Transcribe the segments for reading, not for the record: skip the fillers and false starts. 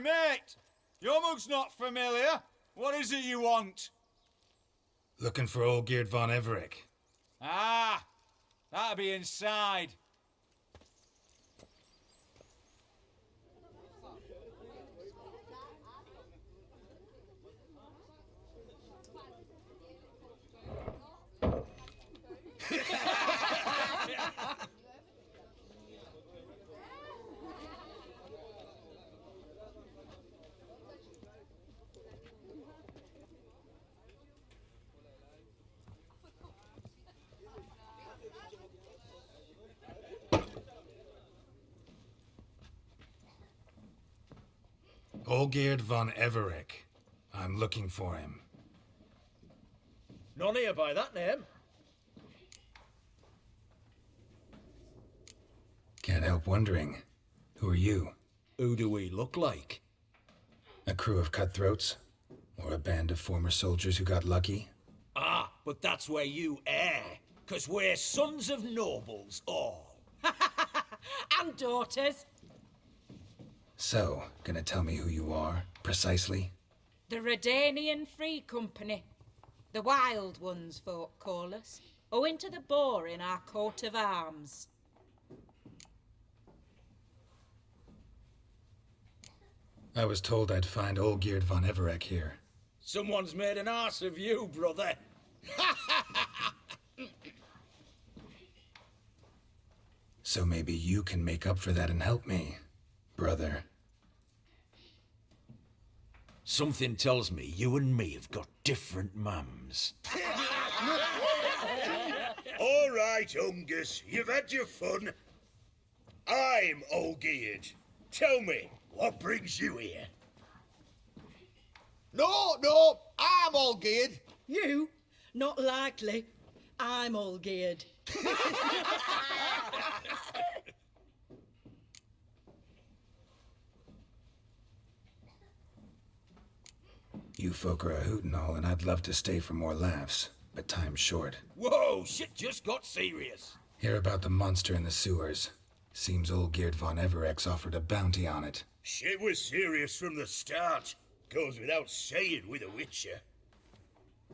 mate! Your mug's not familiar. What is it you want? Looking for old Geert von Everec. Ah, that'll be inside. Olgeerd von Everec. I'm looking for him. None here by that name. Can't help wondering. Who are you? Who do we look like? A crew of cutthroats? Or a band of former soldiers who got lucky? Ah, but that's where you err. 'Cause we're sons of nobles, all. And daughters. So, gonna tell me who you are, precisely? The Redanian Free Company. The Wild Ones, folk call us. Owing to the boar in our coat of arms. I was told I'd find Olgeerd von Everec here. Someone's made an arse of you, brother. So maybe you can make up for that and help me, brother. Something tells me you and me have got different mums. All right, Ungus, you've had your fun. I'm Olgeerd. Tell me, what brings you here? No, I'm all geared. You? Not likely. I'm all geared. You folk are a hoot and all, and I'd love to stay for more laughs, but time's short. Whoa, shit just got serious. Hear about the monster in the sewers. Seems Olgeerd von Everec's offered a bounty on it. Shit was serious from the start. Goes without saying with a Witcher.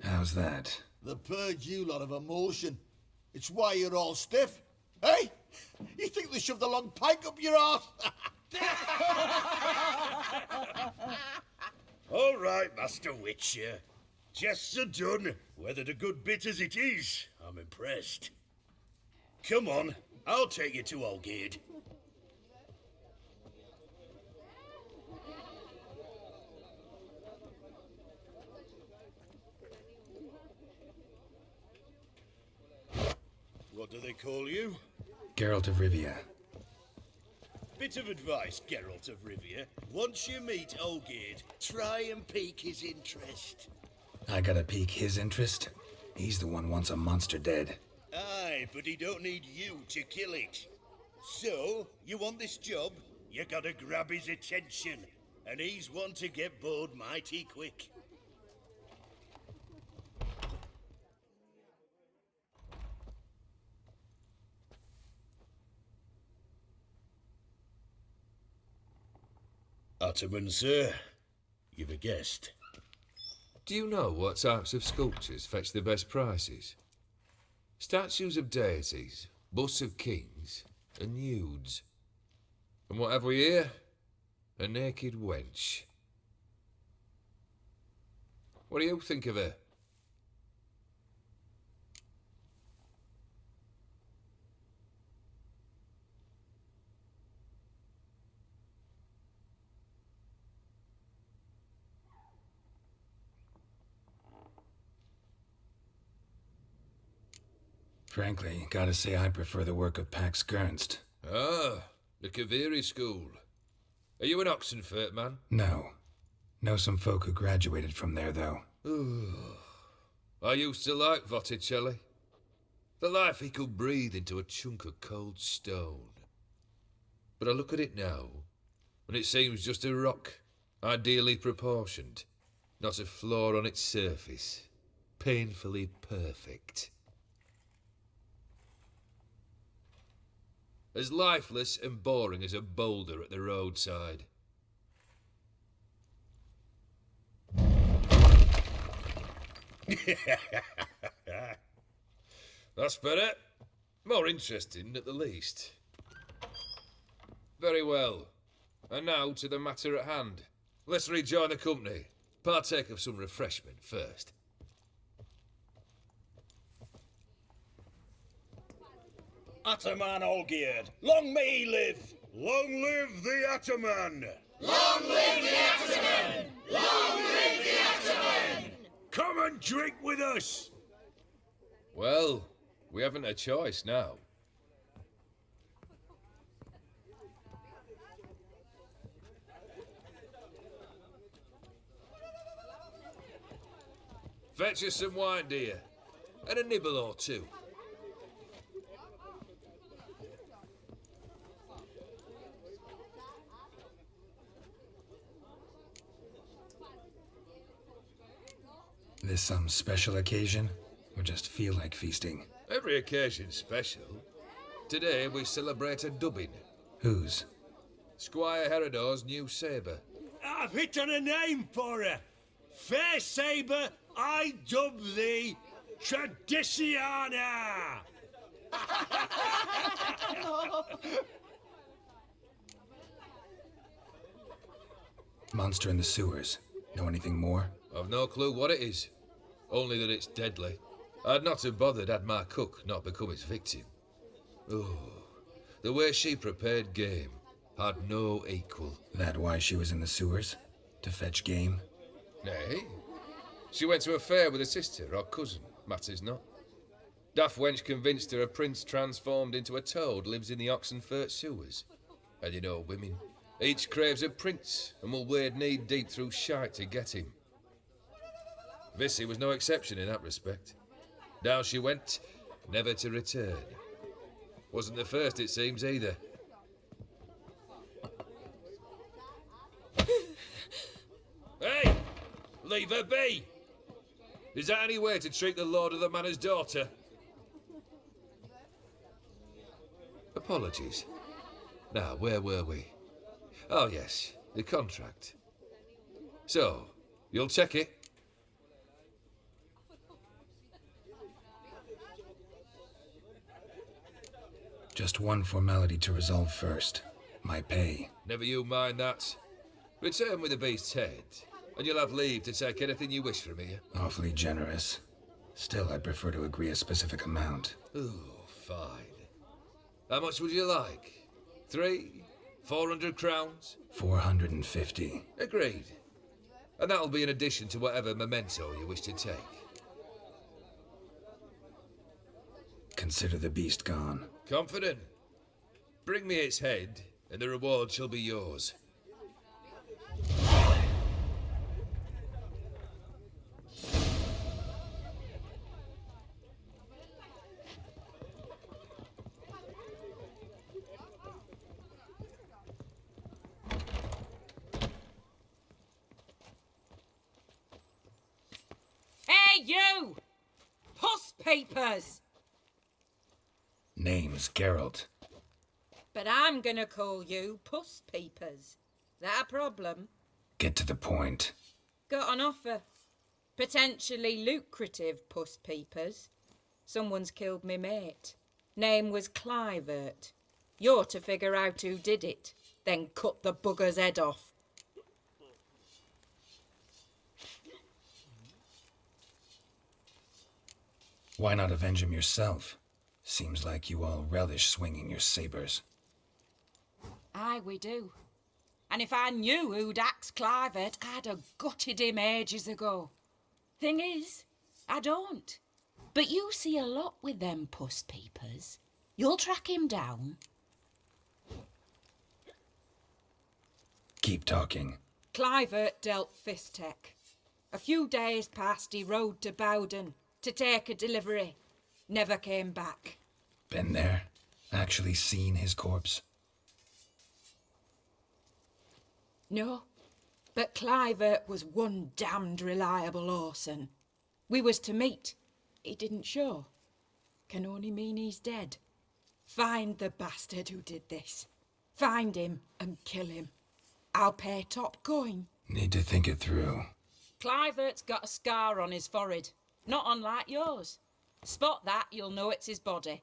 How's that? They purge you lot of emotion. It's why you're all stiff. Hey? You think they shoved a long pike up your arse? All right, Master Witcher. Jests are done. Whether the good bit as it is, I'm impressed. Come on, I'll take you to Olgeerd. What do they call you? Geralt of Rivia. Bit of advice, Geralt of Rivia. Once you meet Olgeerd, try and pique his interest. I gotta pique his interest? He's the one wants a monster dead. Aye, but he don't need you to kill it. So, you want this job? You gotta grab his attention. And he's one to get bored mighty quick. Ottoman, sir. You've a guest. Do you know what types of sculptures fetch the best prices? Statues of deities, busts of kings, and nudes. And what have we here? A naked wench. What do you think of her? Frankly, gotta say I prefer the work of Pax Gernst. Ah, the Kaviri school. Are you an Oxenfurt man? No. Know some folk who graduated from there, though. I used to like Botticelli. The life he could breathe into a chunk of cold stone. But I look at it now, and it seems just a rock, ideally proportioned, not a flaw on its surface. Painfully perfect. As lifeless and boring as a boulder at the roadside. That's better. More interesting, at the least. Very well. And now to the matter at hand. Let's rejoin the company. Partake of some refreshment first. Ataman all geared. Long may he live. Long live the Ataman. Long live the Ataman! Long live the Ataman! Come and drink with us. Well, we haven't a choice now. Fetch us some wine, dear. And a nibble or two. This some special occasion? Or just feel like feasting? Every occasion's special. Today we celebrate a dubbing. Whose? Squire Herodor's new sabre. I've hit on a name for her. Fair Sabre, I dub thee Tradiciana. Monster in the sewers. Know anything more? I've no clue what it is. Only that it's deadly. I'd not have bothered had my cook not become its victim. Oh, the way she prepared game had no equal. That why she was in the sewers? To fetch game? Nay. She went to a fair with a sister or cousin, matters not. Daft wench convinced her a prince transformed into a toad lives in the Oxenfurt sewers. And you know women. Each craves a prince and will wade knee deep through shite to get him. Vissy was no exception in that respect. Down she went, never to return. Wasn't the first, it seems, either. Hey! Leave her be! Is that any way to treat the lord of the manor's daughter? Apologies. Now, where were we? Oh, yes, the contract. So, you'll check it? Just one formality to resolve first. My pay. Never you mind that. Return with the beast's head, and you'll have leave to take anything you wish from here. Awfully generous. Still, I'd prefer to agree a specific amount. Ooh, fine. How much would you like? 400 crowns? 450. Agreed. And that'll be in addition to whatever memento you wish to take. Consider the beast gone. Confident? Bring me its head, and the reward shall be yours. Hey, you! Puss papers! Name's Geralt. But I'm gonna call you Puss Peepers. That a problem? Get to the point. Got an offer. Potentially lucrative Puss Peepers. Someone's killed me mate. Name was Clivert. You're to figure out who did it, then cut the bugger's head off. Why not avenge him yourself? Seems like you all relish swinging your sabers. Aye, we do. And if I knew who'd axed Clivert, I'd have gutted him ages ago. Thing is, I don't. But you see a lot with them Puss Peepers. You'll track him down. Keep talking. Clivert dealt Fistech. A few days passed, he rode to Bowden to take a delivery. Never came back. Been there? Actually seen his corpse? No, but Clivert was one damned reliable horseman. We was to meet. He didn't show. Can only mean he's dead. Find the bastard who did this. Find him and kill him. I'll pay top coin. Need to think it through. Clivert's got a scar on his forehead. not unlike yours. Spot that, you'll know it's his body.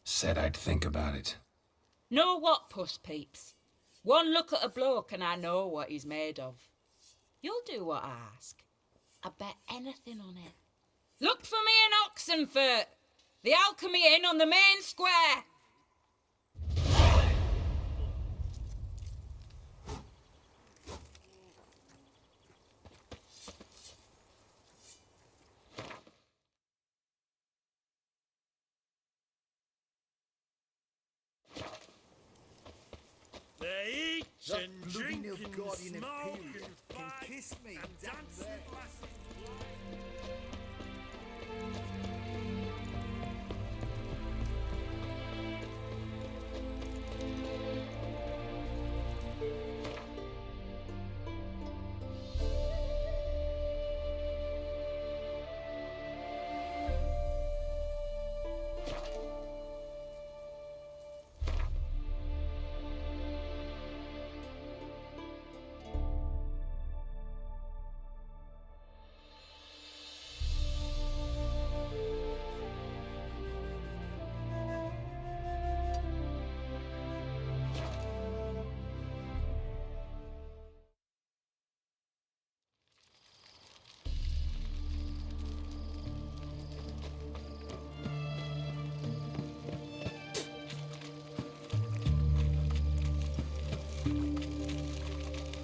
Said I'd think about it. Know what, puss peeps? One look at a bloke and I know what he's made of. You'll do what I ask. I bet anything on it. Look for me in Oxenfurt. The Alchemy Inn on the main square. They eat That and bloody drink and Nilfgaardian smoke Imperial and can fight kiss me and down dance there. with lasses.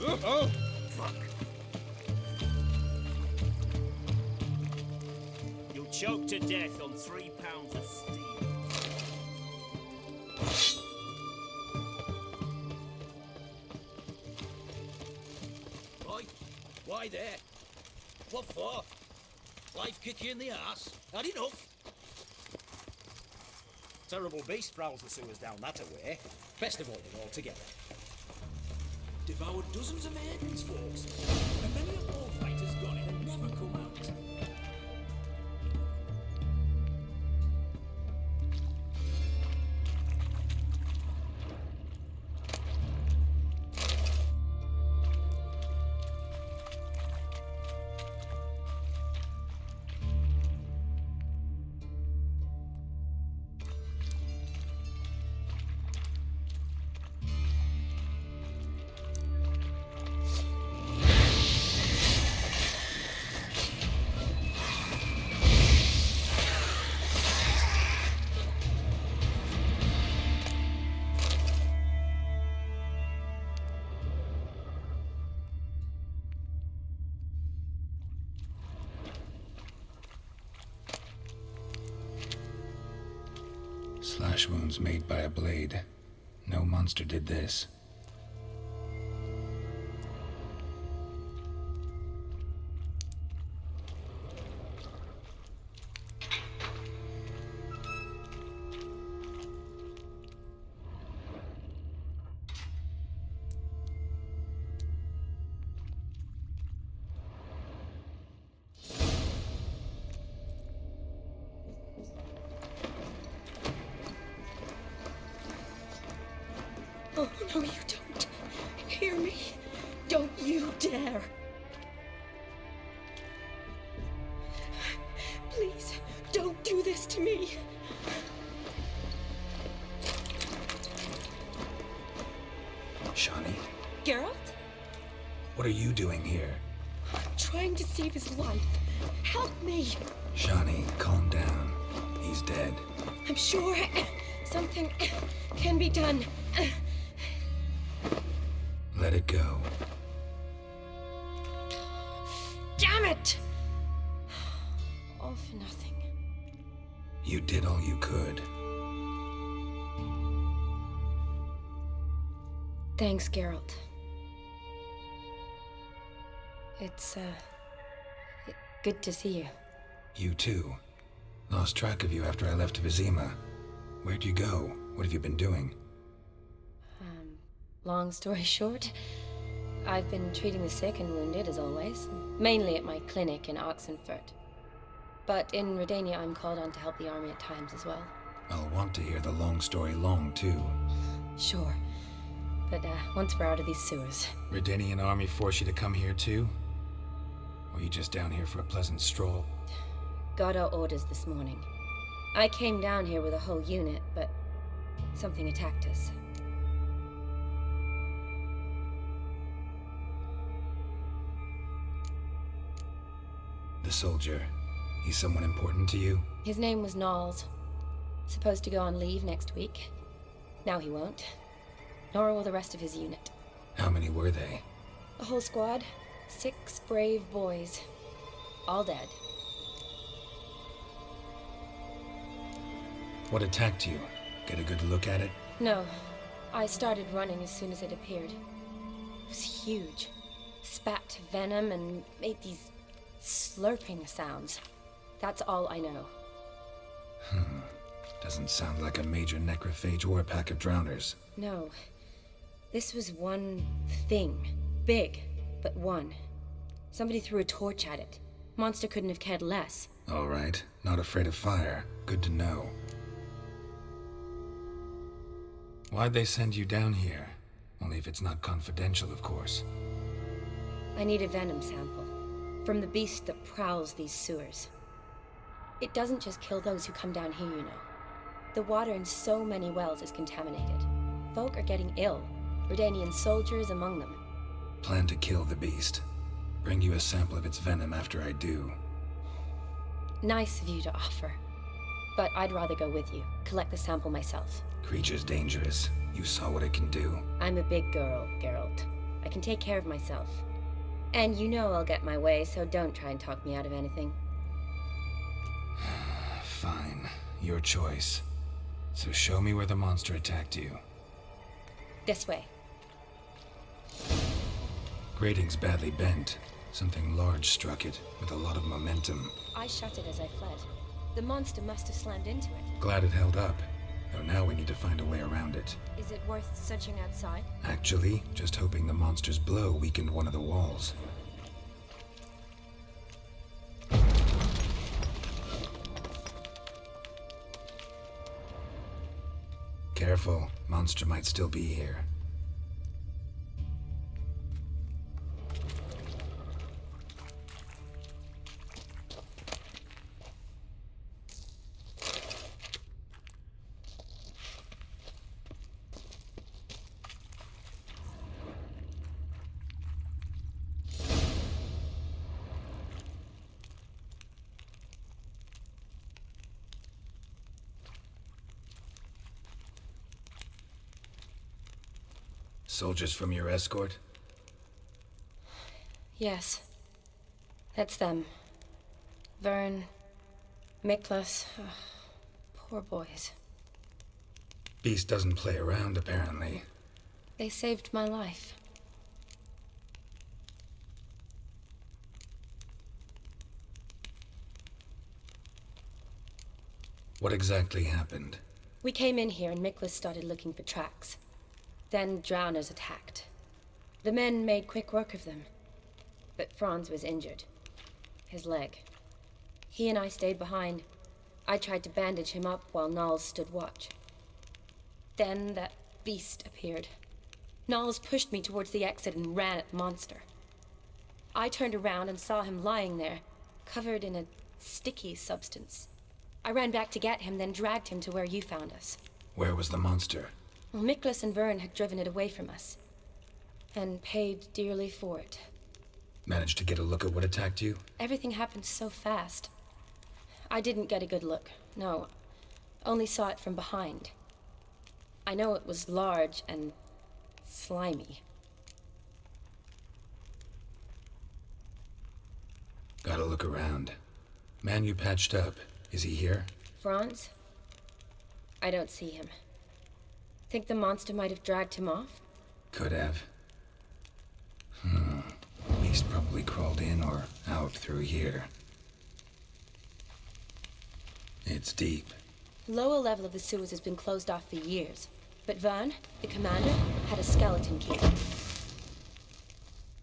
Uh-oh! You'll choke to death on 3 pounds of steel. Why there? What for? Life kick you in the arse? Had enough? Terrible beast prowls the sewers down that away. Best avoid it altogether. Devoured dozens of maidens, folks. And many a bullfighter's gone in and never come out. Slash wounds made by a blade. No monster did this. Oh, no, you don't. Hear me? Don't you dare. Please, don't do this to me. Shawnee, Geralt? what are you doing here? I'm trying to save his life. Help me. Shawnee, calm down. He's dead. I'm sure something can be done. Let it go. Damn it! All for nothing. You did all you could. Thanks, Geralt. It's, good to see you. You too. Lost track of you after I left Vizima. Where'd you go? What have you been doing? Long story short, I've been treating the sick and wounded, as always. Mainly at my clinic in Oxenfurt. But in Redania, I'm called on to help the army at times as well. I'll want to hear the long story long, too. Sure. But, once we're out of these sewers. Redanian army force you to come here, too? Or are you just down here for a pleasant stroll? Got our orders this morning. I came down here with a whole unit, but something attacked us. The soldier. He's someone important to you? His name was Knowles. Supposed to go on leave next week. Now he won't. Nor will the rest of his unit. How many were they? A whole squad. 6 brave boys. All dead. What attacked you? Get a good look at it? No. I started running as soon as it appeared. It was huge. Spat venom and made these slurping sounds. That's all I know. Doesn't sound like a major necrophage or a pack of drowners. No. This was one thing. Big, but one. Somebody threw a torch at it. Monster couldn't have cared less. All right. Not afraid of fire. Good to know. Why'd they send you down here? Only if it's not confidential, of course. I need a venom sample. From the beast that prowls these sewers. It doesn't just kill those who come down here, you know. The water in so many wells is contaminated. Folk are getting ill. Redanian soldiers among them. Plan to kill the beast. Bring you a sample of its venom after I do. Nice of you to offer. But I'd rather go with you. Collect the sample myself. Creature's dangerous. You saw what it can do. I'm a big girl, Geralt. I can take care of myself. And you know I'll get my way, so don't try and talk me out of anything. Fine. Your choice. So show me where the monster attacked you. This way. Grating's badly bent. Something large struck it, with a lot of momentum. I shut it as I fled. The monster must have slammed into it. Glad it held up. Though now we need to find a way around it. Is it worth searching outside? Actually, just hoping the monster's blow weakened one of the walls. Careful, monster might still be here. Soldiers from your escort? Yes. That's them. Vern, Miklas. Poor boys. Beast doesn't play around, apparently. They saved my life. What exactly happened? We came in here and Miklas started looking for tracks. Then drowners attacked. The men made quick work of them. But Franz was injured. His leg. He and I stayed behind. I tried to bandage him up while Knowles stood watch. Then that beast appeared. Knowles pushed me towards the exit and ran at the monster. I turned around and saw him lying there, covered in a sticky substance. I ran back to get him, then dragged him to where you found us. Where was the monster? Well, Miklas and Vern had driven it away from us. And paid dearly for it. Managed to get a look at what attacked you? Everything happened so fast. I didn't get a good look, no. Only saw it from behind. I know it was large and slimy. Gotta look around. Man you patched up, is he here? Franz? I don't see him. Think the monster might have dragged him off? Could have. Beast probably crawled in or out through here. It's deep. Lower level of the sewers has been closed off for years. But Vern, the commander, had a skeleton key.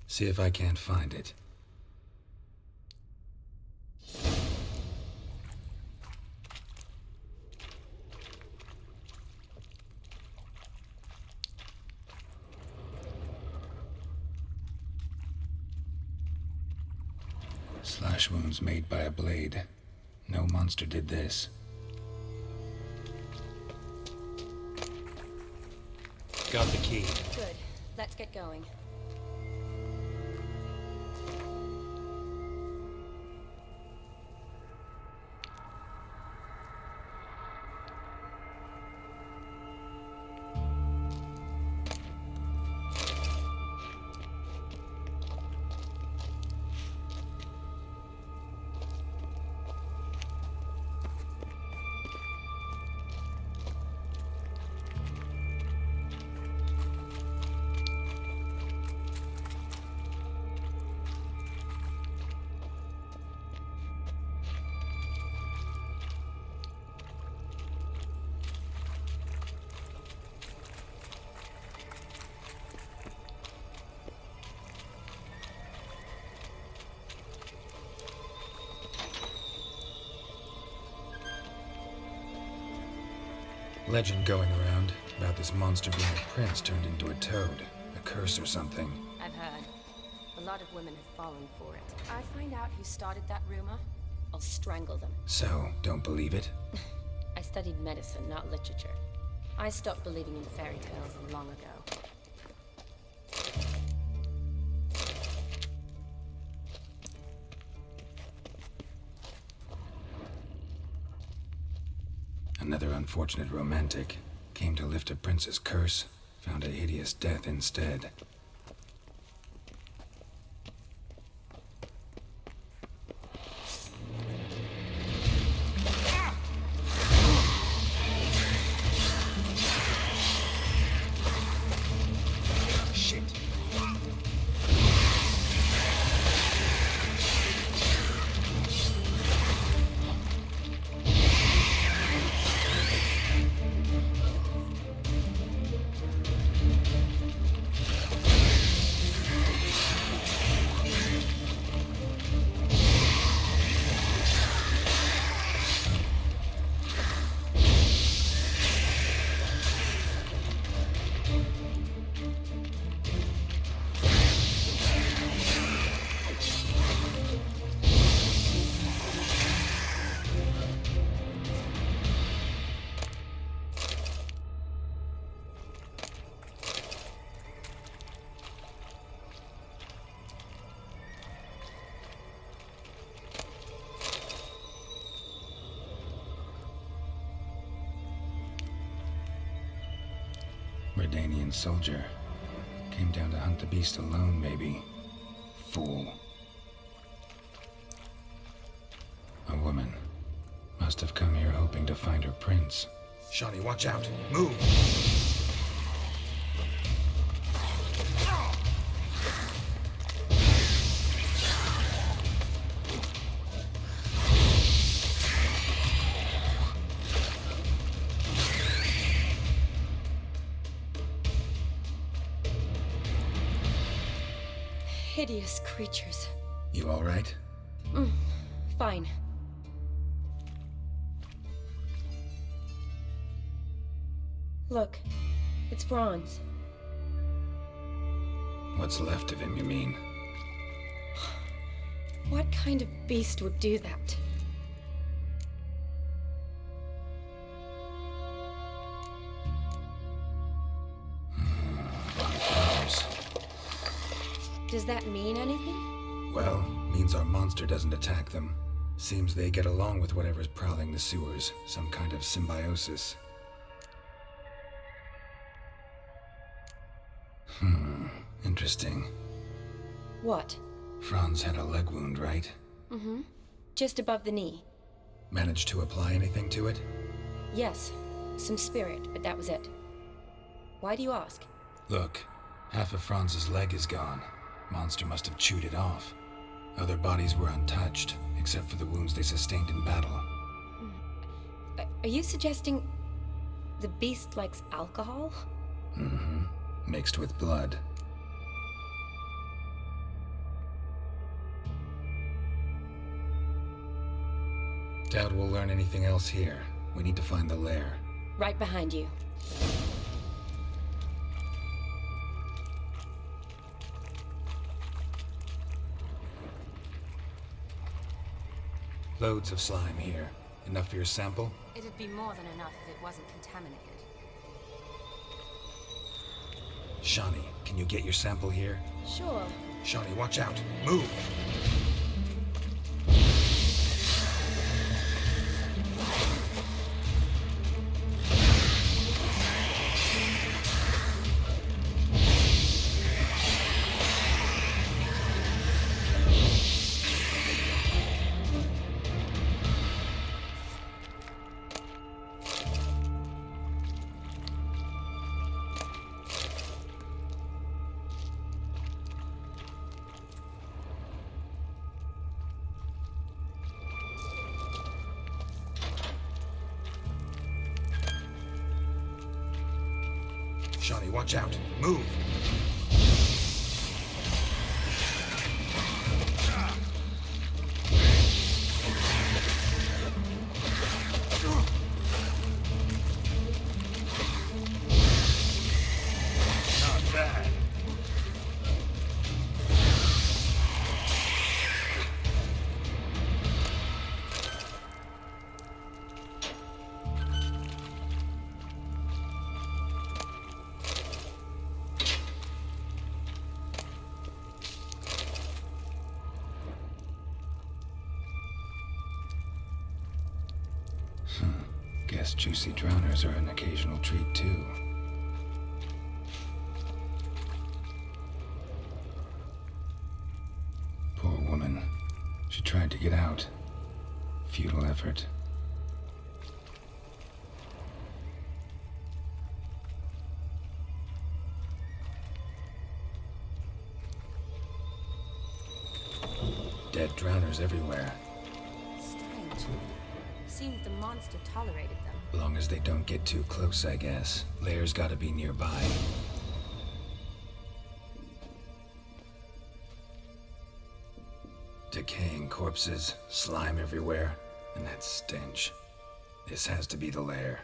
See if I can't find it. Slash wounds made by a blade. No monster did this. Got the key. Good. Let's get going. Legend going around about this monster being a prince turned into a toad. A curse or something. I've heard. A lot of women have fallen for it. I find out who started that rumor, I'll strangle them. So, don't believe it? I studied medicine, not literature. I stopped believing in fairy tales long ago. Another unfortunate romantic. Came to lift a prince's curse, found a hideous death instead. Redanian soldier. Came down to hunt the beast alone, maybe. Fool. A woman. Must have come here hoping to find her prince. Shawnee, watch out. Move. Hideous creatures. You all right? Fine. Look, it's Franz. What's left of him, you mean? What kind of beast would do that? Flowers. Does that mean anything? Well, means our monster doesn't attack them. Seems they get along with whatever's prowling the sewers. Some kind of symbiosis. Interesting. What? Franz had a leg wound, right? Just above the knee. Managed to apply anything to it? Yes, some spirit, but that was it. Why do you ask? Look, half of Franz's leg is gone. Monster must have chewed it off. Other bodies were untouched, except for the wounds they sustained in battle. Are you suggesting the beast likes alcohol? Mixed with blood. Doubt we'll learn anything else here. We need to find the lair. Right behind you. Loads of slime here. Enough for your sample? It'd be more than enough if it wasn't contaminated. Shawnee, can you get your sample here? Sure. Shawnee, watch out. Move. Shawnee, watch out. Move. Not bad. Guess juicy drowners are an occasional treat, too. Poor woman. She tried to get out. Futile effort. Dead drowners everywhere. Strange. Seemed the monster tolerated them. Long as they don't get too close, I guess. Lair's gotta be nearby. Decaying corpses, slime everywhere, and that stench. This has to be the lair.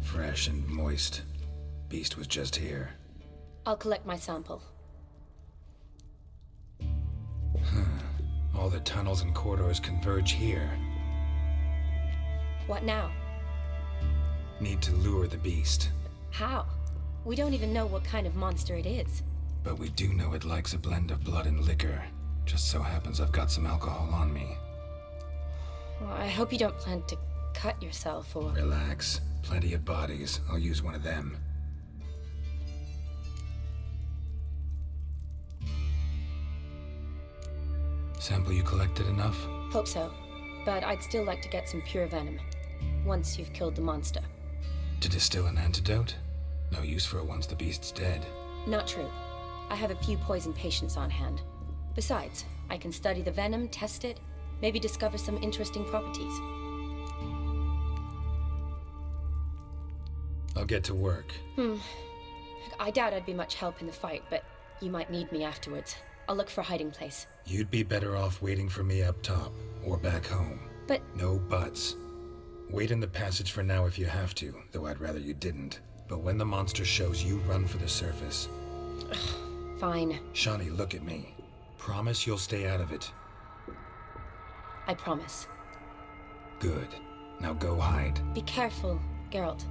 Fresh and moist. Beast was just here. I'll collect my sample. All the tunnels and corridors converge here. What now? Need to lure the beast. How? We don't even know what kind of monster it is. But we do know it likes a blend of blood and liquor. Just so happens I've got some alcohol on me. Well, I hope you don't plan to cut yourself or... Relax. Plenty of bodies. I'll use one of them. Sample you collected enough? Hope so. But I'd still like to get some pure venom. Once you've killed the monster. To distill an antidote? No use for it once the beast's dead. Not true. I have a few poison patients on hand. Besides, I can study the venom, test it, maybe discover some interesting properties. I'll get to work. I doubt I'd be much help in the fight, but you might need me afterwards. I'll look for a hiding place. You'd be better off waiting for me up top, or back home. But... No buts. Wait in the passage for now if you have to, though I'd rather you didn't. But when the monster shows, you run for the surface. Fine. Shawnee, look at me. Promise you'll stay out of it. I promise. Good. Now go hide. Be careful, Geralt.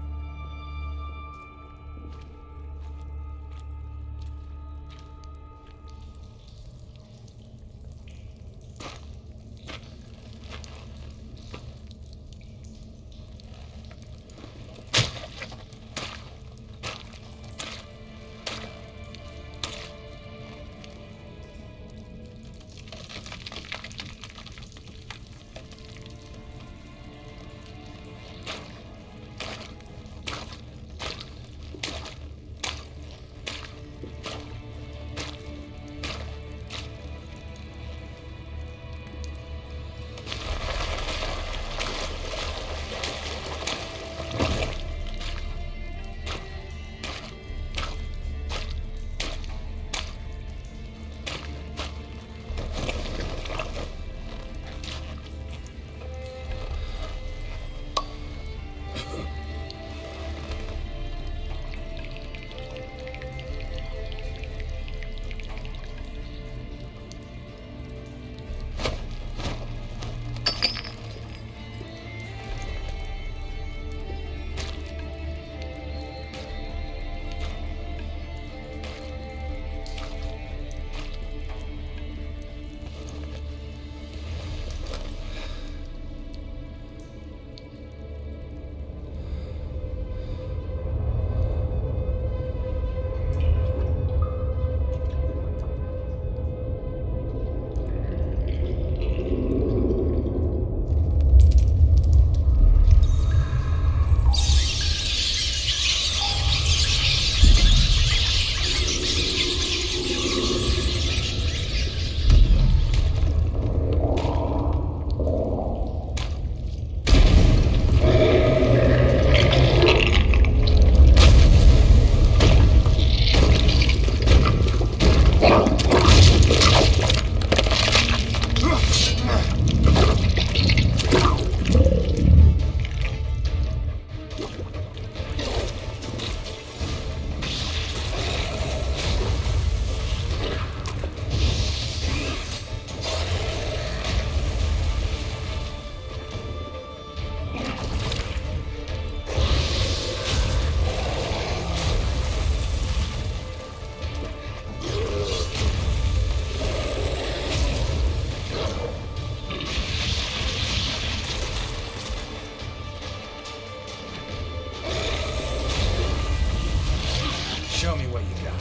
Show me what you got.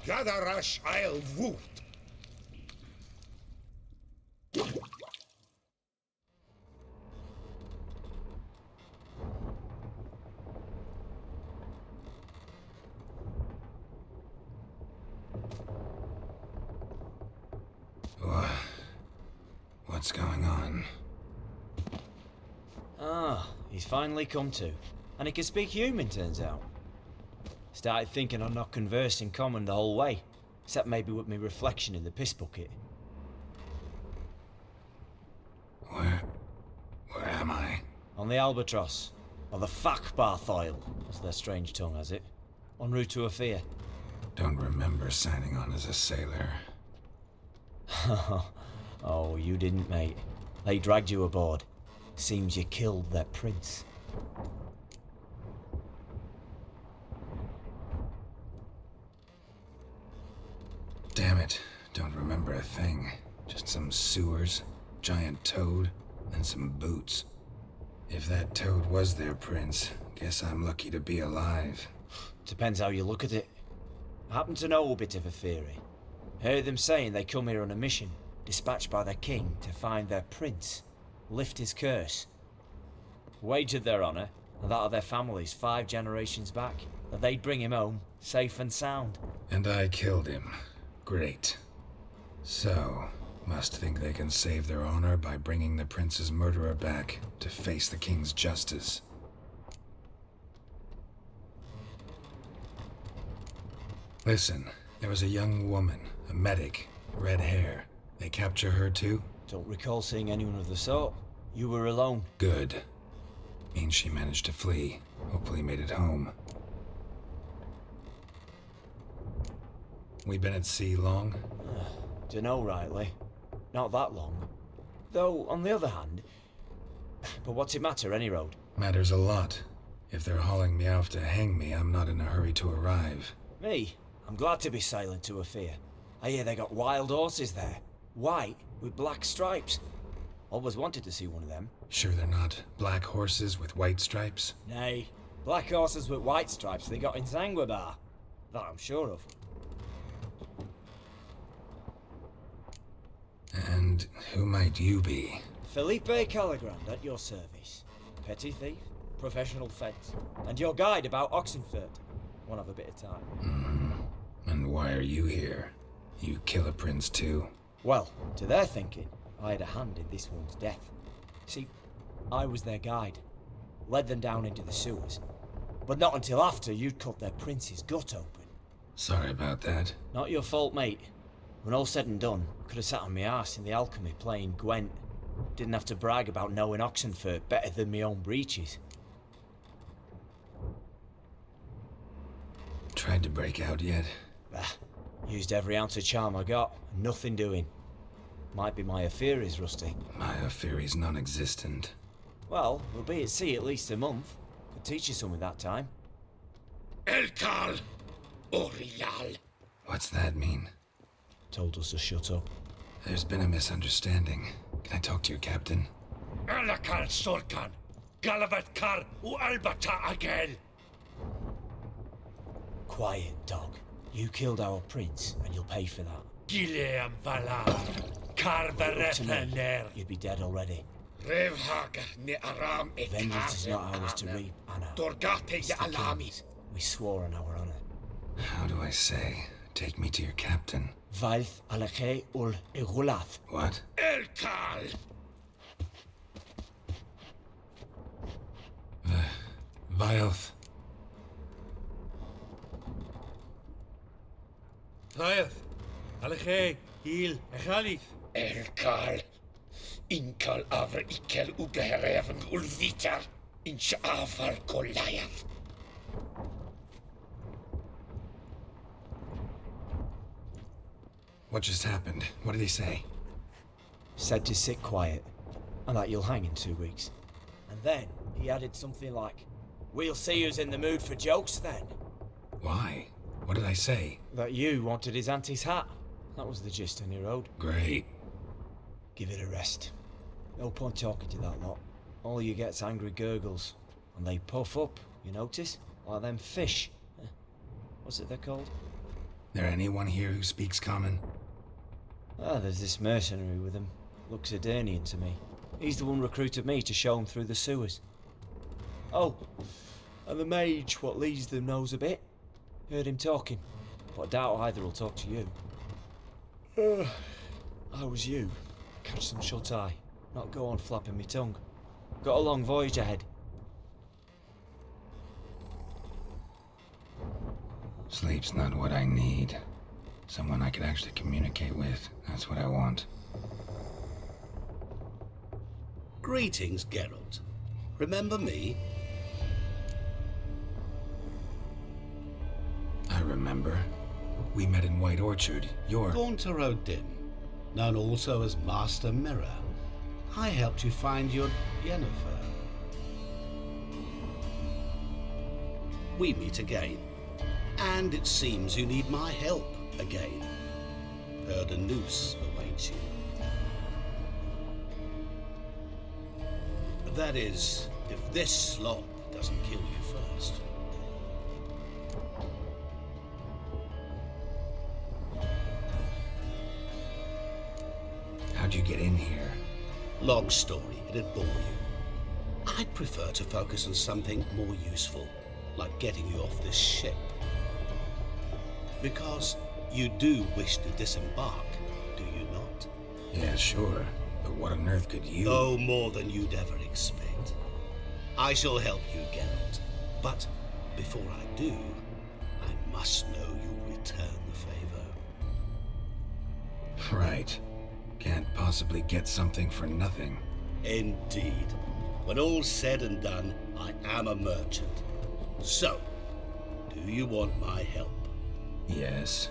Gadarash I'll woot. What's going on? Ah, he's finally come to. And he can speak human, turns out. Started thinking I'd not conversed in common the whole way, except maybe with me reflection in the piss bucket. Where am I? On the Albatross, or the Fakbarth Oil, as their strange tongue has it, en route to Afia. Don't remember signing on as a sailor. Oh, you didn't, mate. They dragged you aboard. Seems you killed their prince. Damn it, don't remember a thing. Just some sewers, giant toad, and some boots. If that toad was their prince, Guess I'm lucky to be alive. Depends how you look at it. I happen to know a bit of a theory. Heard them saying they come here on a mission, dispatched by their king to find their prince, lift his curse. Wagered their honour, and that of their families 5 generations back, that they'd bring him home, safe and sound. And I killed him. Great. So, must think they can save their honor by bringing the prince's murderer back to face the king's justice. Listen, there was a young woman, a medic, red hair. They capture her too? Don't recall seeing anyone of the sort. You were alone. Good. Means she managed to flee. Hopefully made it home. We been at sea long? Dunno rightly. Not that long. Though, on the other hand... But what's it matter, any road? Matters a lot. If they're hauling me off to hang me, I'm not in a hurry to arrive. Me? I'm glad to be sailing to a fair. I hear they got wild horses there. White, with black stripes. Always wanted to see one of them. Sure they're not black horses with white stripes? Nay, black horses with white stripes they got in Zanguebar. That I'm sure of. And who might you be? Felipe Calagrand at your service. Petty thief, professional fence, and your guide about Oxenfurt. Won't have a bit of time. And why are you here? You kill a prince too? Well, to their thinking, I had a hand in this one's death. See, I was their guide. Led them down into the sewers. But not until after you'd cut their prince's gut open. Sorry about that. Not your fault, mate. When all said and done, could have sat on my arse in the alchemy playing Gwent. Didn't have to brag about knowing Oxenfurt better than my own breeches. Tried to break out yet? Bah, used every ounce of charm I got, and nothing doing. Might be my Apheri's rusty. My Apheri's non-existent. Well, we'll be at sea at least a month. Could teach you something that time. Elkal Orial. What's that mean? Told us to shut up. There's been a misunderstanding. Can I talk to your captain? Alakal Sorkan. Galavat Kar U Albata Agel. Quiet, dog. You killed our prince, and you'll pay for that. Gileam Valar. Up to me, Karvarefaner. you'd be dead already. Revhaga ne Aram et Vengeance is not ours to reap, Anna. Dorgate It's ya the Alami. king's. We swore on our honor. How do I say? Take me to your captain. Vaith alache ul igulath. What? Elkal. Vilth. Rhaeth, Alechei, Hil, Echalith. Elkal. Inkal Avr Ikel Ugehereven Ulvita. Inch Aval Goliath. What just happened? What did he say? Said to sit quiet, and that you'll hang in 2 weeks. And then he added something like, "We'll see who's in the mood for jokes then." Why? What did I say? That you wanted his auntie's hat. That was the gist on your road. Great. Give it a rest. No point talking to that lot. All you get's angry gurgles. And they puff up, you notice? Like them fish. What's it they're called? There anyone here who speaks common? Ah, there's this mercenary with him. Looks Edirnian to me. He's the one recruited me to show him through the sewers. Oh, and the mage what leads them knows a bit. Heard him talking, but I doubt either will talk to you. I was you. Catch some shut-eye. Not go on flapping me tongue. Got a long voyage ahead. Sleep's not what I need. Someone I could actually communicate with. That's what I want. Greetings, Geralt. Remember me? I remember. We met in White Orchard. You're... Gaunter O'Dim, known also as Master Mirror. I helped you find your Yennefer. We meet again. And it seems you need my help again. Heard a noose awaits you. That is, if this slop doesn't kill you first. How'd you get in here? Long story, it'd bore you. I'd prefer to focus on something more useful, like getting you off this ship. Because you do wish to disembark, do you not? Yeah, sure. But what on earth could you... Oh, more than you'd ever expect. I shall help you, Geralt. But before I do, I must know you'll return the favor. Right. Can't possibly get something for nothing. Indeed. When all's said and done, I am a merchant. So, do you want my help? Yes.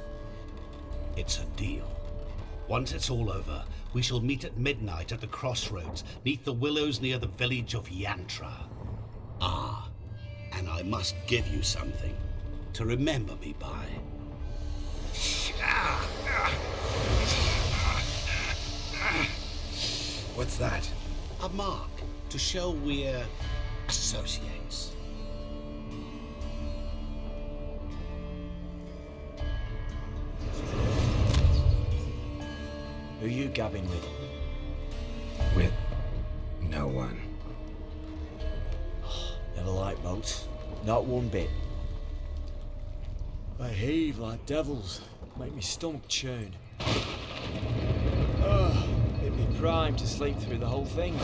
It's a deal. Once it's all over, we shall meet at midnight at the crossroads, neath the willows near the village of Yantra. Ah, and I must give you something to remember me by. What's that? A mark to show we're associates. Who you gabbing with? With no one. Never liked boats. Not one bit. They heave like devils. Make me stomach churn. It'd be prime to sleep through the whole thing.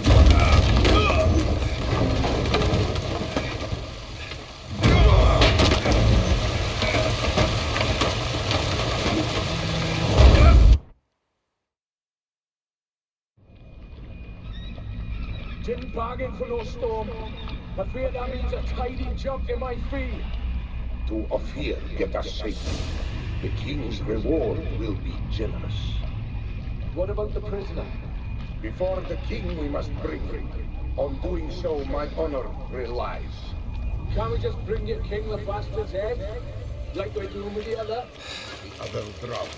Didn't bargain for no storm. I fear that means a tidy jump in my fee. To Ophir, get us safely. The king's reward will be generous. What about the prisoner? Before the king we must bring him. On doing so, my honor relies. Can't we just bring your king the bastard's head? Like we do with the other? The other drowned.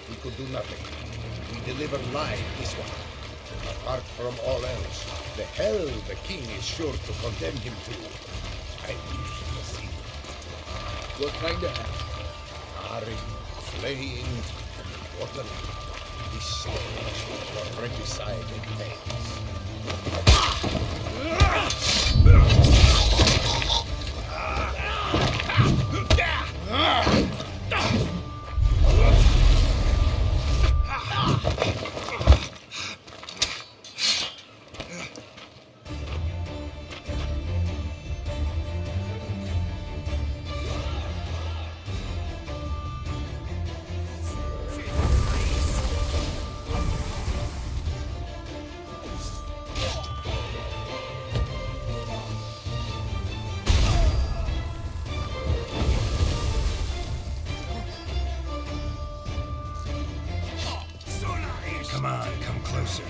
We could do nothing. We deliver live this one. Apart from all else, the hell the king is sure to condemn him to. I wish to see. What kind of hell? Harring, flaying, and waterling. This stage for regicide and pains. Come on, come closer.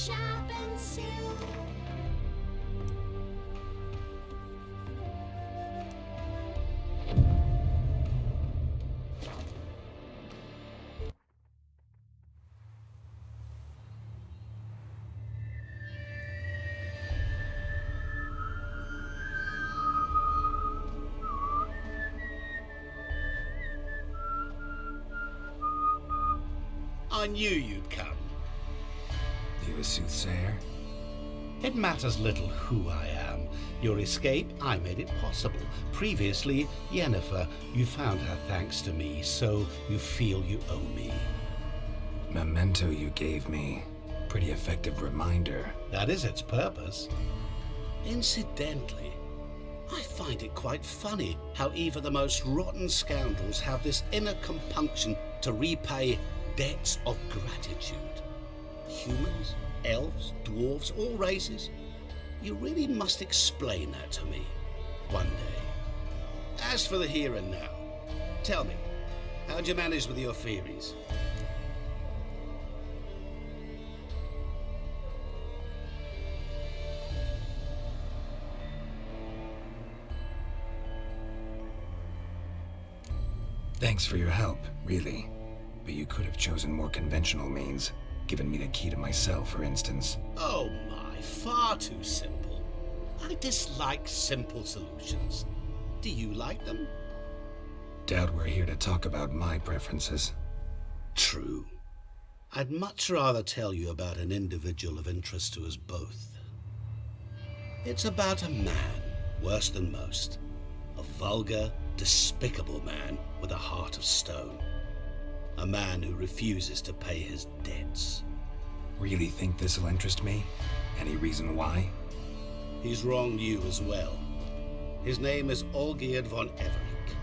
sharpen silk. I knew you'd come. You a soothsayer? It matters little who I am. Your escape, I made it possible. Previously, Yennefer, you found her thanks to me, so you feel you owe me. Memento you gave me. Pretty effective reminder. That is its purpose. Incidentally, I find it quite funny how even the most rotten scoundrels have this inner compunction to repay debts of gratitude. Humans, elves, dwarves, all races. You really must explain that to me one day. As for the here and now, tell me, how'd you manage with your theories? Thanks for your help, really. But you could have chosen more conventional means. Given me the key to my cell, for instance. Oh my, far too simple. I dislike simple solutions. Do you like them? Doubt we're here to talk about my preferences. True. I'd much rather tell you about an individual of interest to us both. It's about a man, worse than most. A vulgar, despicable man with a heart of stone. A man who refuses to pay his debts. Really think this'll interest me? Any reason why? He's wronged you as well. His name is Olgierd von Everink.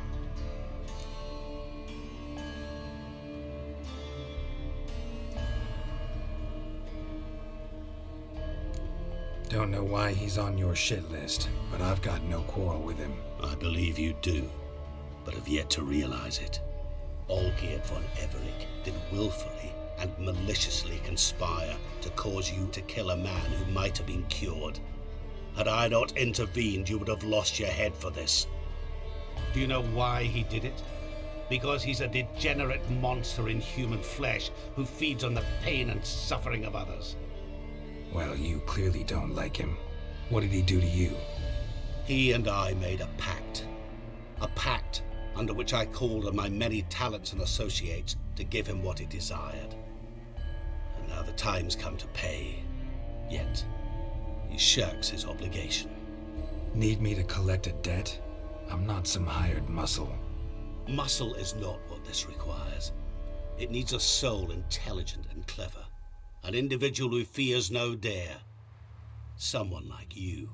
Don't know why he's on your shit list, but I've got no quarrel with him. I believe you do, but have yet to realize it. Olgierd von Everink did willfully and maliciously conspire to cause you to kill a man who might have been cured. Had I not intervened, you would have lost your head for this. Do you know why he did it? Because he's a degenerate monster in human flesh who feeds on the pain and suffering of others. Well, you clearly don't like him. What did he do to you? He and I made a pact. A pact under which I called on my many talents and associates to give him what he desired. And now the time's come to pay. Yet, he shirks his obligation. Need me to collect a debt? I'm not some hired muscle. Muscle is not what this requires. It needs a soul intelligent and clever. An individual who fears no dare. Someone like you.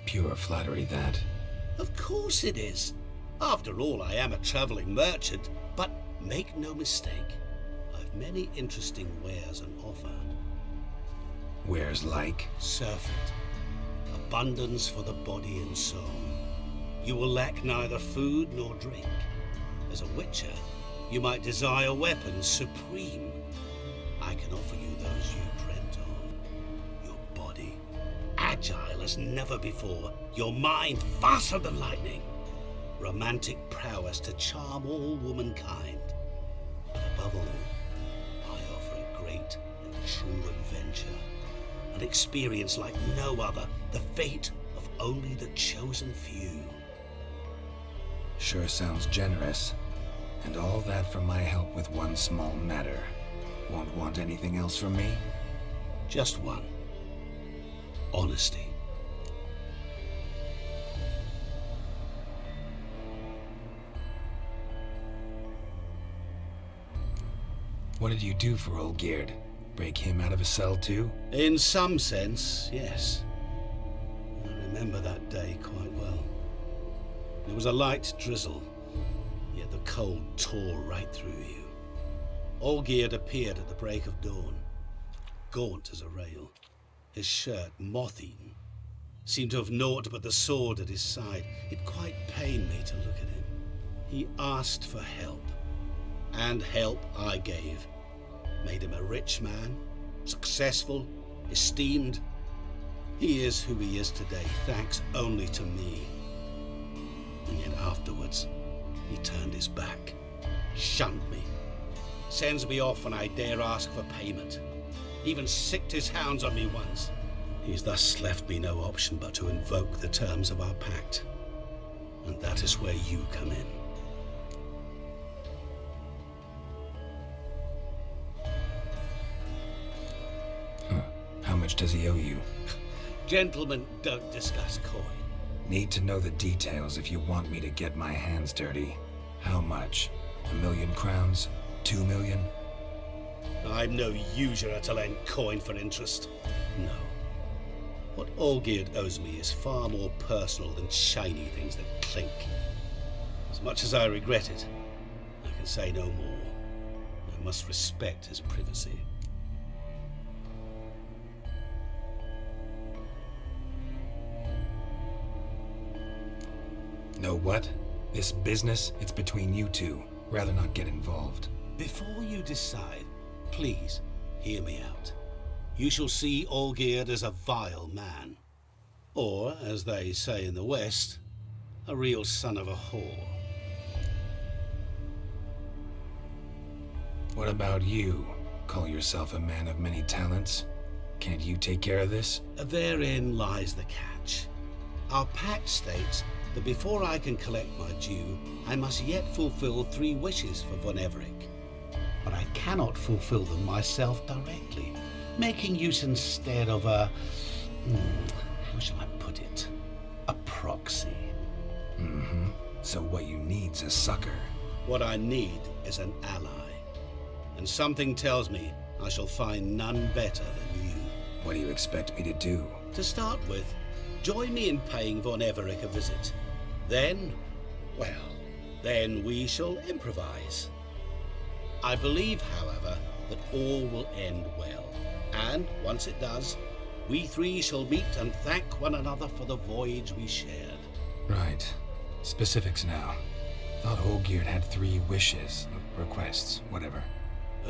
Pure flattery, that. Of course it is. After all, I am a traveling merchant, but make no mistake, I've many interesting wares on offer. Wares like? Surfeit. Abundance for the body and soul. You will lack neither food nor drink. As a witcher, you might desire weapons supreme. I can offer you those you dreamt of. Your body, agile as never before. Your mind, faster than lightning. Romantic prowess to charm all womankind. But above all, I offer a great and true adventure. An experience like no other, the fate of only the chosen few. Sure sounds generous. And all that for my help with one small matter. Won't want anything else from me? Just one. Honesty. What did you do for Olgierd? Break him out of a cell too? In some sense, yes. I remember that day quite well. There was a light drizzle, yet the cold tore right through you. Olgierd appeared at the break of dawn, gaunt as a rail, his shirt moth-eaten. Seemed to have naught but the sword at his side. It quite pained me to look at him. He asked for help, and help I gave. Made him a rich man, successful, esteemed. He is who he is today, thanks only to me. And yet afterwards, he turned his back, shunned me, sends me off when I dare ask for payment, even sicked his hounds on me once. He's thus left me no option but to invoke the terms of our pact. And that is where you come in. How much does he owe you? Gentlemen don't discuss coin. Need to know the details if you want me to get my hands dirty. How much? 1,000,000 crowns? 2 million? I'm no usurer to lend coin for interest. No. What Olgierd owes me is far more personal than shiny things that clink. As much as I regret it, I can say no more. I must respect his privacy. Know what? This business, it's between you two. Rather not get involved. Before you decide, please hear me out. You shall see Olgierd as a vile man. Or, as they say in the West, a real son of a whore. What about you? Call yourself a man of many talents? Can't you take care of this? Therein lies the catch. Our pact states that before I can collect my due, I must yet fulfill 3 wishes for Von Everich. But I cannot fulfill them myself directly, making use instead of a... how shall I put it? A proxy. So what you need's a sucker. What I need is an ally. And something tells me I shall find none better than you. What do you expect me to do? To start with, join me in paying Von Everich a visit. Then, well, then we shall improvise. I believe, however, that all will end well. And once it does, we 3 shall meet and thank one another for the voyage we shared. Right. Specifics now. Thought Olgierd had 3 wishes, requests, whatever.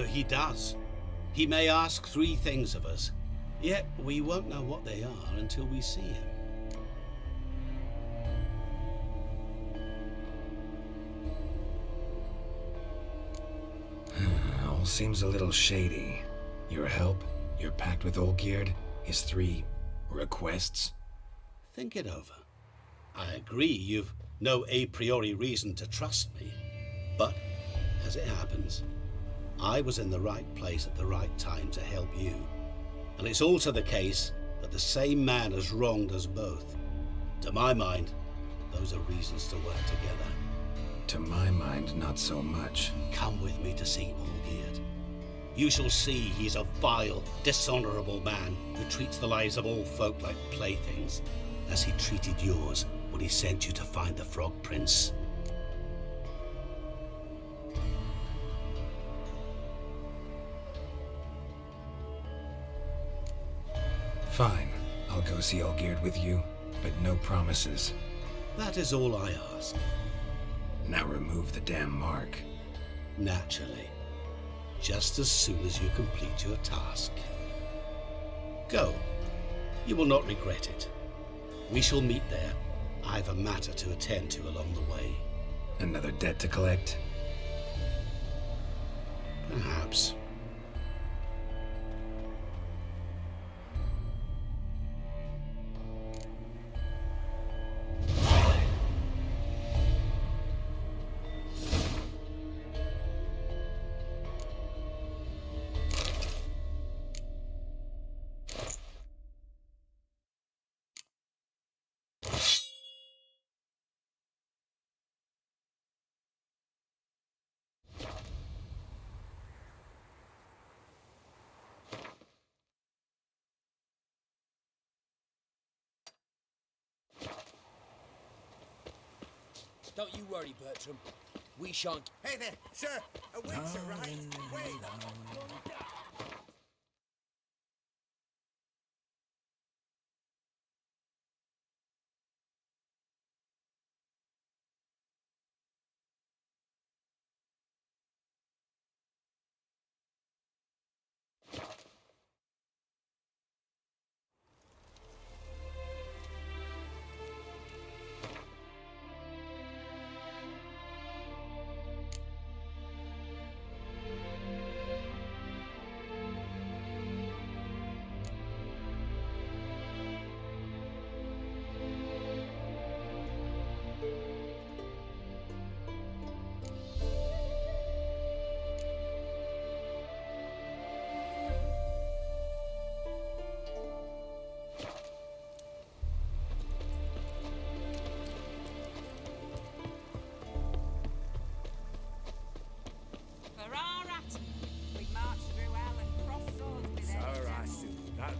He does. He may ask 3 things of us, yet we won't know what they are until we see him. All seems a little shady. Your help, your pact with Olgierd, his 3 requests. Think it over. I agree you've no a priori reason to trust me, but as it happens, I was in the right place at the right time to help you. And it's also the case that the same man has wronged us both. To my mind, those are reasons to work together. To my mind, not so much. Come with me to see Olgierd. You shall see he's a vile, dishonorable man who treats the lives of all folk like playthings, as he treated yours when he sent you to find the Frog Prince. Fine. I'll go see Olgierd with you, but no promises. That is all I ask. Now remove the damn mark. Naturally. Just as soon as you complete your task. Go. You will not regret it. We shall meet there. I've a matter to attend to along the way. Another debt to collect? Perhaps. Don't you worry, Bertram. We shan't... Hey there, sir! A waiter, right? Wait!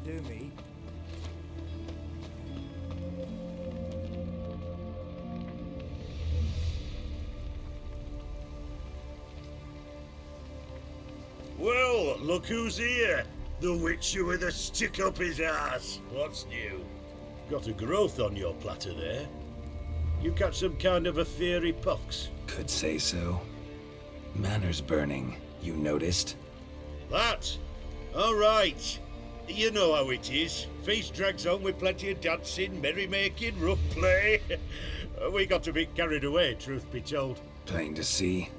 do me. Well, look who's here. The witcher with a stick up his ass. What's new? Got a growth on your platter there. You catch some kind of a fiery pox? Could say so. Manners burning, you noticed? That? All right. You know how it is. Feast drags on with plenty of dancing, merrymaking, rough play. We got a bit carried away, truth be told. Plain to see.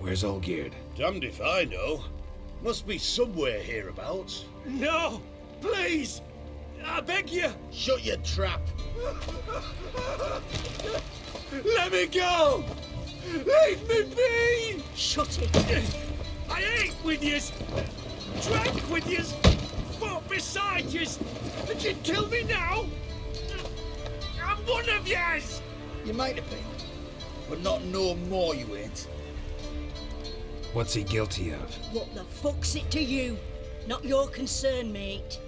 Where's Olgierd? Damned if I know. Must be somewhere hereabouts. No! Please! I beg you! Shut your trap. Let me go! Leave me be! Shut it! I ate with yous! Drank with yous! Fought beside yous! And you'd kill me now? I'm one of yous! You might have been, but not no more you ain't. What's he guilty of? What the fuck's it to you? Not your concern, mate.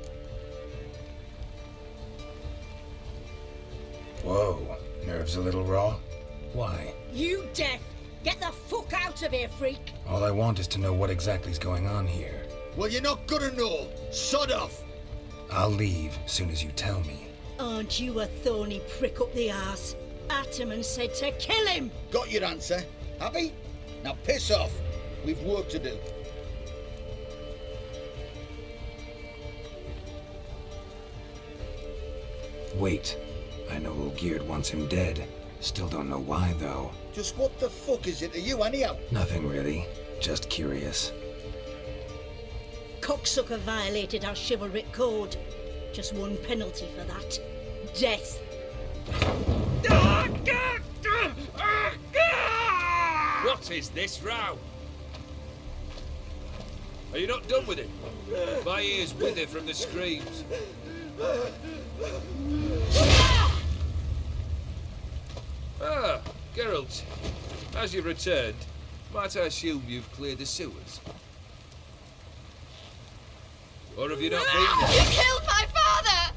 Whoa, nerves a little raw? Why? You deaf! Get the fuck out of here, freak! All I want is to know what exactly is going on here. Well, you're not gonna know. Sod off! I'll leave soon as you tell me. Aren't you a thorny prick up the arse? Ataman said to kill him! Got your answer. Happy? Now piss off. We've work to do. Wait. I know Olgierd wants him dead. Still don't know why, though. Just what the fuck is it to you, anyhow? Nothing really. Just curious. Cocksucker violated our chivalric code. Just one penalty for that. Death. What is this row? Are you not done with it? My ears wither from the screams. Ah, Geralt. As you've returned, might I assume you've cleared the sewers? Or have you not been there? You killed my father!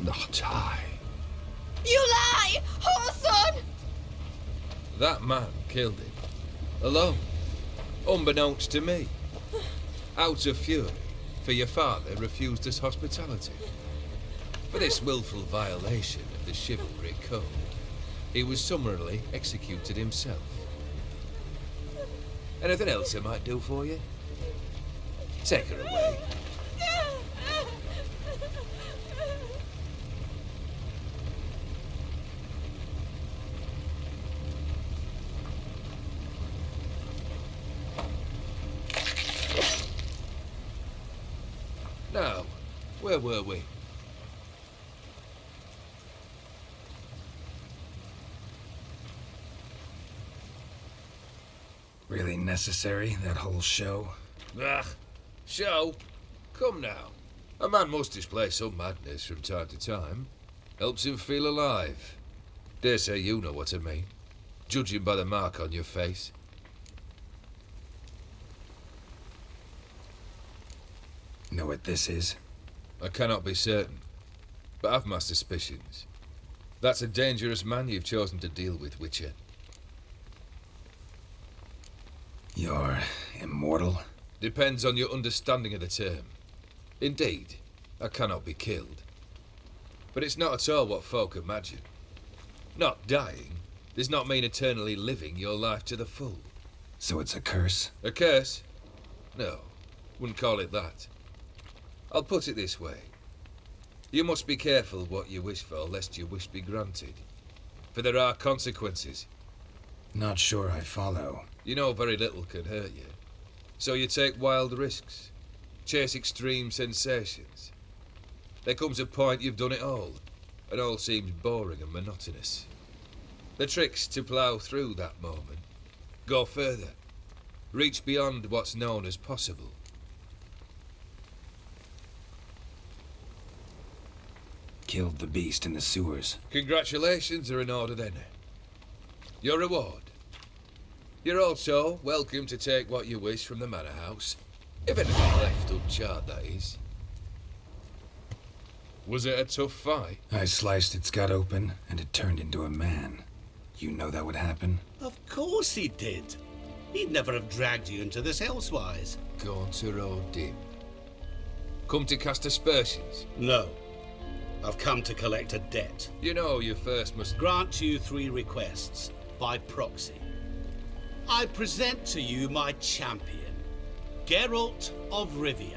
Not I. You lie! Whoreson! That man killed him. Alone. Unbeknownst to me. Out of fury, for your father refused us hospitality. For this willful violation of the chivalry code, he was summarily executed himself. Anything else I might do for you? Take her away. Now, where were we? Really necessary, that whole show? Ah, show? Come now. A man must display some madness from time to time. Helps him feel alive. Dare say you know what I mean. Judging by the mark on your face. Know what this is? I cannot be certain, but I've my suspicions. That's a dangerous man you've chosen to deal with, Witcher. You're immortal? Depends on your understanding of the term. Indeed, I cannot be killed. But it's not at all what folk imagine. Not dying does not mean eternally living your life to the full. So it's a curse? A curse? No, wouldn't call it that. I'll put it this way. You must be careful what you wish for, lest your wish be granted. For there are consequences. Not sure I follow. You know very little can hurt you. So you take wild risks. Chase extreme sensations. There comes a point you've done it all, and all seems boring and monotonous. The trick's to plough through that moment. Go further. Reach beyond what's known as possible. Killed the beast in the sewers. Congratulations are in order then. Your reward. You're also welcome to take what you wish from the manor house. If anything left uncharred, that is. Was it a tough fight? I sliced its gut open, and it turned into a man. You know that would happen? Of course he did. He'd never have dragged you into this elsewise. Gaunter O'Dim. Come to cast aspersions? No. I've come to collect a debt. You know you first must grant you 3 requests, by proxy. I present to you my champion, Geralt of Rivia.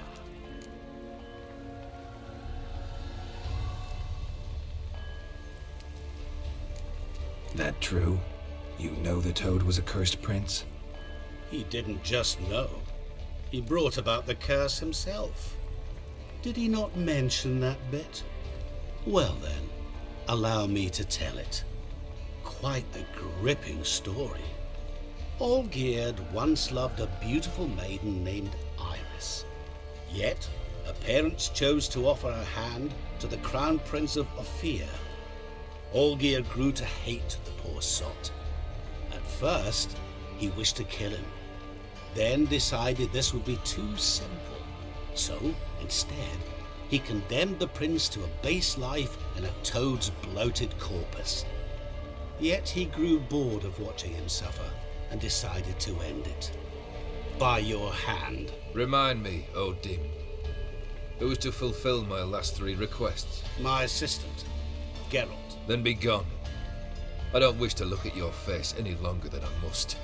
That true? You know the Toad was a cursed prince? He didn't just know. He brought about the curse himself. Did he not mention that bit? Well then, allow me to tell it. Quite a gripping story. Olgierd once loved a beautiful maiden named Iris. Yet, her parents chose to offer her hand to the Crown Prince of Ophir. Olgierd grew to hate the poor sot. At first, he wished to kill him. Then decided this would be too simple. So, instead, he condemned the prince to a base life in a toad's bloated corpus. Yet he grew bored of watching him suffer and decided to end it. By your hand. Remind me, O'Dim. Who's to fulfill my last 3 requests? My assistant, Geralt. Then be gone. I don't wish to look at your face any longer than I must.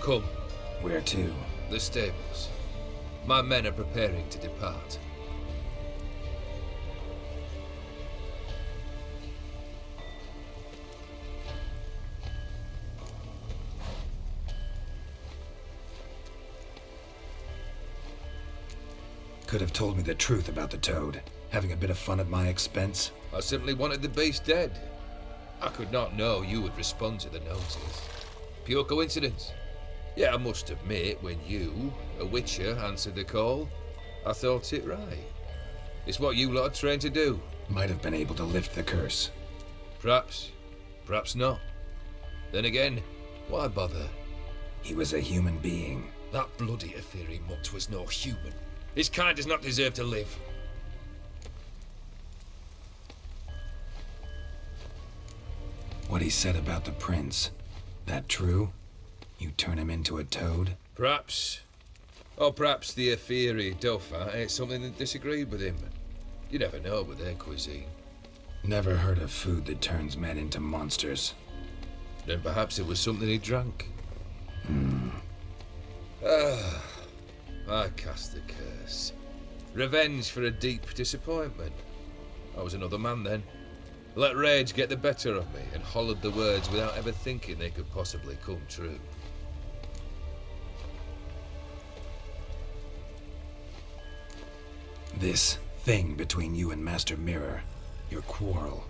Come. Where to? The stables. My men are preparing to depart. Could have told me the truth about the Toad, having a bit of fun at my expense. I simply wanted the beast dead. I could not know you would respond to the notice. Pure coincidence. Yeah, I must admit, when you, a witcher, answered the call, I thought it right. It's what you lot are trained to do. Might have been able to lift the curse. Perhaps. Perhaps not. Then again, why bother? He was a human being. That bloody Aetheri mutt was no human. His kind does not deserve to live. What he said about the prince, that true? You turn him into a toad? Perhaps. Or perhaps the Aetheri Dauphin ate something that disagreed with him. You never know with their cuisine. Never heard of food that turns men into monsters. Then perhaps it was something he drank. I cast the curse. Revenge for a deep disappointment. I was another man then. Let rage get the better of me and hollered the words without ever thinking they could possibly come true. This thing between you and Master Mirror, your quarrel,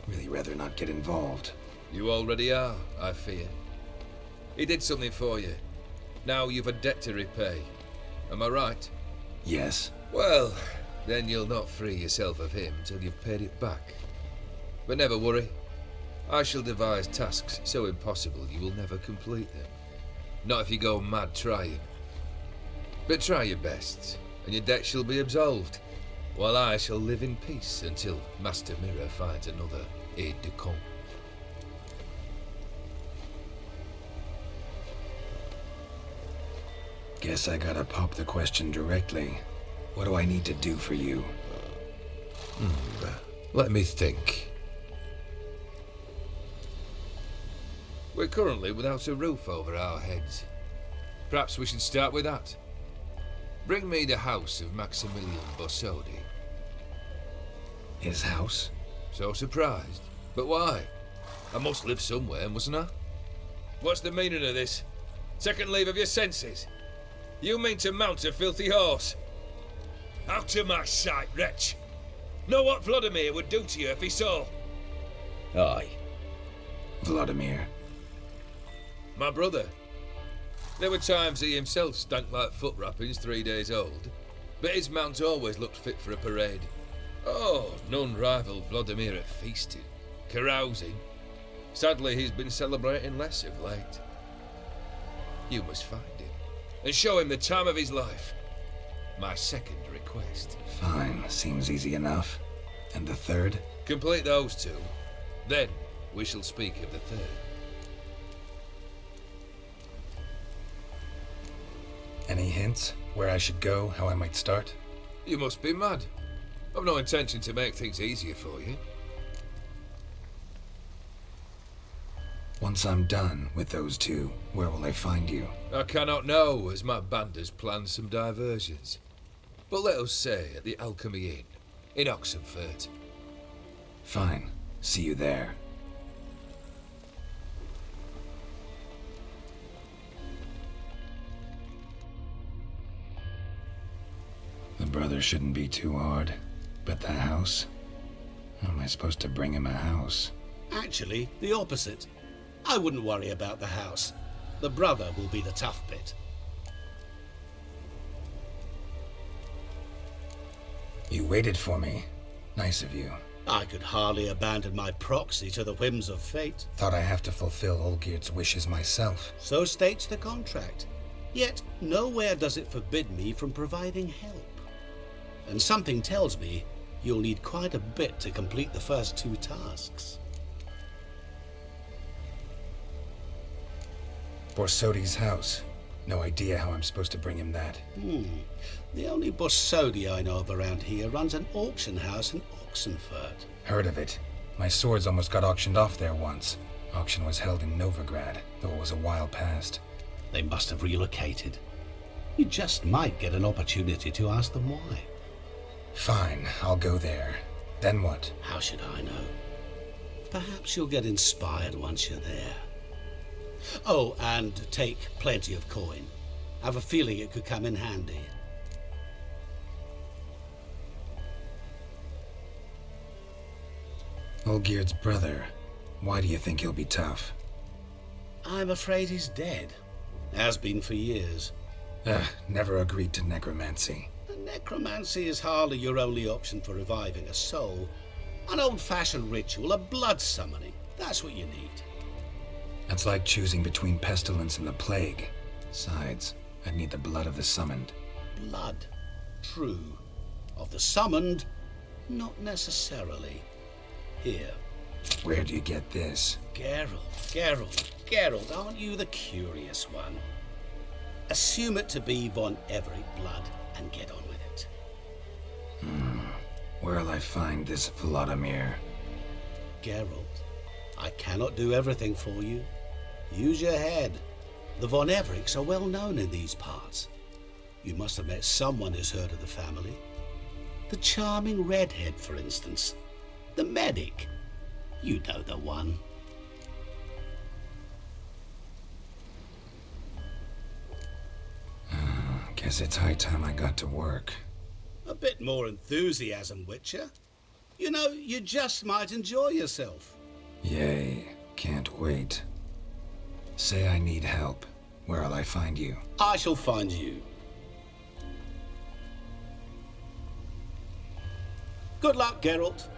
really rather not get involved. You already are, I fear. He did something for you. Now you've a debt to repay. Am I right? Yes. Well, then you'll not free yourself of him till you've paid it back. But never worry. I shall devise tasks so impossible you will never complete them. Not if you go mad trying. But try your best, and your debt shall be absolved, while I shall live in peace until Master Mirror finds another aide-de-camp. Guess I gotta pop the question directly. What do I need to do for you? Let me think. We're currently without a roof over our heads. Perhaps we should start with that. Bring me the house of Maximilian Bossodi. His house? So surprised. But why? I must live somewhere, mustn't I? What's the meaning of this? Second leave of your senses? You mean to mount a filthy horse? Out of my sight, wretch! Know what Vladimir would do to you if he saw? Aye. Vladimir. My brother. There were times he himself stank like foot wrappings 3 days old, but his mount always looked fit for a parade. Oh, none rivaled Vladimir at feasting, carousing. Sadly, he's been celebrating less of late. You must find him, and show him the time of his life. My second request. Fine, seems easy enough. And the third? Complete those two, then we shall speak of the third. Any hints? Where I should go, how I might start? You must be mad. I've no intention to make things easier for you. Once I'm done with those two, where will I find you? I cannot know, as my band has planned some diversions. But let us say at the Alchemy Inn, in Oxenfurt. Fine. See you there. The brother shouldn't be too hard. But the house? How am I supposed to bring him a house? Actually, the opposite. I wouldn't worry about the house. The brother will be the tough bit. You waited for me. Nice of you. I could hardly abandon my proxy to the whims of fate. Thought I have to fulfill Olgierd's wishes myself. So states the contract. Yet, nowhere does it forbid me from providing help. And something tells me you'll need quite a bit to complete the first two tasks. Borsodi's house. No idea how I'm supposed to bring him that. The only Borsodi I know of around here runs an auction house in Oxenfurt. Heard of it. My swords almost got auctioned off there once. Auction was held in Novigrad, though it was a while past. They must have relocated. You just might get an opportunity to ask them why. Fine, I'll go there. Then what? How should I know? Perhaps you'll get inspired once you're there. Oh, and take plenty of coin. I have a feeling it could come in handy. Olgierd's brother. Why do you think he'll be tough? I'm afraid he's dead. Has been for years. Never agreed to necromancy. Necromancy is hardly your only option for reviving a soul. An old-fashioned ritual, a blood summoning. That's what you need. That's like choosing between pestilence and the plague. Besides, I'd need the blood of the summoned. Blood. True. Of the summoned, not necessarily. Here. Where do you get this? Geralt, aren't you the curious one? Assume it to be von Everett blood and get on with it. Where'll I find this Vladimir? Geralt, I cannot do everything for you. Use your head. The von Evericks are well known in these parts. You must have met someone who's heard of the family. The charming redhead, for instance. The medic. You know the one. Guess it's high time I got to work. A bit more enthusiasm, Witcher. You know, you just might enjoy yourself. Yay, can't wait. Say I need help. Where'll I find you? I shall find you. Good luck, Geralt.